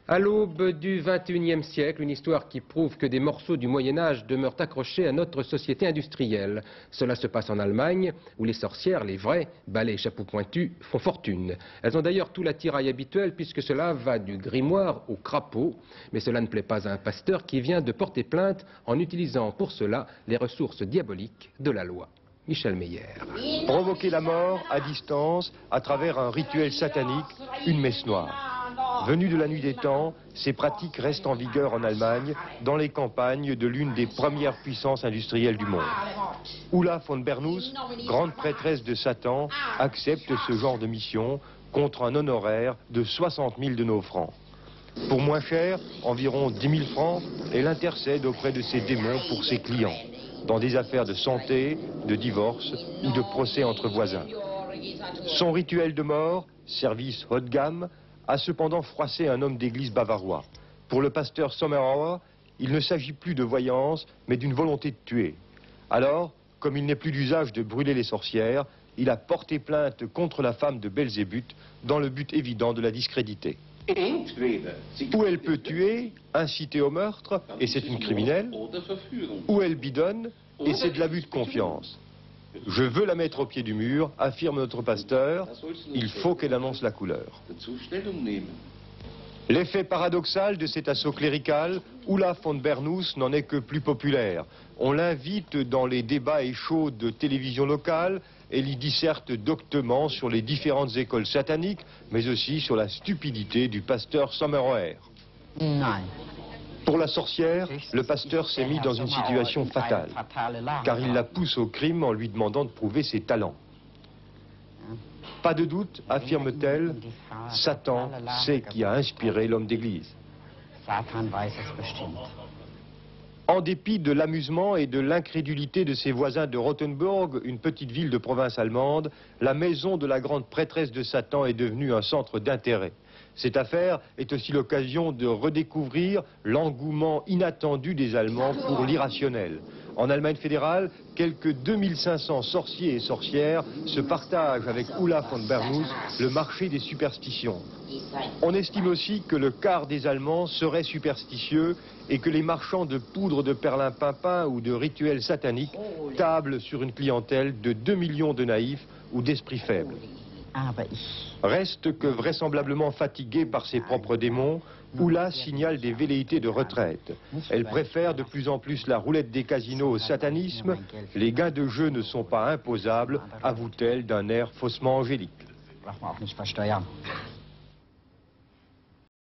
À l'aube du XXIe siècle, une histoire qui prouve que des morceaux du Moyen-Âge demeurent accrochés à notre société industrielle. Cela se passe en Allemagne, où les sorcières, les vraies, balais et chapeaux pointus, font fortune. Elles ont d'ailleurs tout l'attirail habituel, puisque cela va du grimoire au crapaud. Mais cela ne plaît pas à un pasteur qui vient de porter plainte en utilisant pour cela les ressources diaboliques de la loi. Michel Meyer. Provoquer la mort à distance à travers un rituel satanique, une messe noire. Venue de la nuit des temps, ces pratiques restent en vigueur en Allemagne, dans les campagnes de l'une des premières puissances industrielles du monde. Ulla von Bernus, grande prêtresse de Satan, accepte ce genre de mission contre un honoraire de 60 000 de nos francs. Pour moins cher, environ 10 000 francs, elle intercède auprès de ses démons pour ses clients, dans des affaires de santé, de divorce ou de procès entre voisins. Son rituel de mort, service haut de gamme, a cependant froissé un homme d'église bavarois. Pour le pasteur Sommerauer, il ne s'agit plus de voyance, mais d'une volonté de tuer. Alors, comme il n'est plus d'usage de brûler les sorcières, il a porté plainte contre la femme de Belzébuth, dans le but évident de la discréditer. Ou elle peut tuer, inciter au meurtre, et c'est une criminelle, ou elle bidonne, et c'est de l'abus de confiance. Je veux la mettre au pied du mur, affirme notre pasteur, il faut qu'elle annonce la couleur. L'effet paradoxal de cet assaut clérical, Ulla von Bernus n'en est que plus populaire. On l'invite dans les débats et shows de télévision locale, elle y disserte doctement sur les différentes écoles sataniques, mais aussi sur la stupidité du pasteur Sommerauer. Pour la sorcière, le pasteur s'est mis dans une situation fatale, car il la pousse au crime en lui demandant de prouver ses talents. Pas de doute, affirme-t-elle, Satan sait qui a inspiré l'homme d'église. En dépit de l'amusement et de l'incrédulité de ses voisins de Rothenburg, une petite ville de province allemande, la maison de la grande prêtresse de Satan est devenue un centre d'intérêt. Cette affaire est aussi l'occasion de redécouvrir l'engouement inattendu des Allemands pour l'irrationnel. En Allemagne fédérale, quelques 2500 sorciers et sorcières se partagent avec Ulla von Bernus le marché des superstitions. On estime aussi que le quart des Allemands seraient superstitieux et que les marchands de poudre de perlimpinpin ou de rituels sataniques tablent sur une clientèle de 2 millions de naïfs ou d'esprits faibles. Reste que vraisemblablement fatiguée par ses propres démons, Ulla signale des velléités de retraite. Elle préfère de plus en plus la roulette des casinos au satanisme. Les gains de jeu ne sont pas imposables, avoue-t-elle d'un air faussement angélique.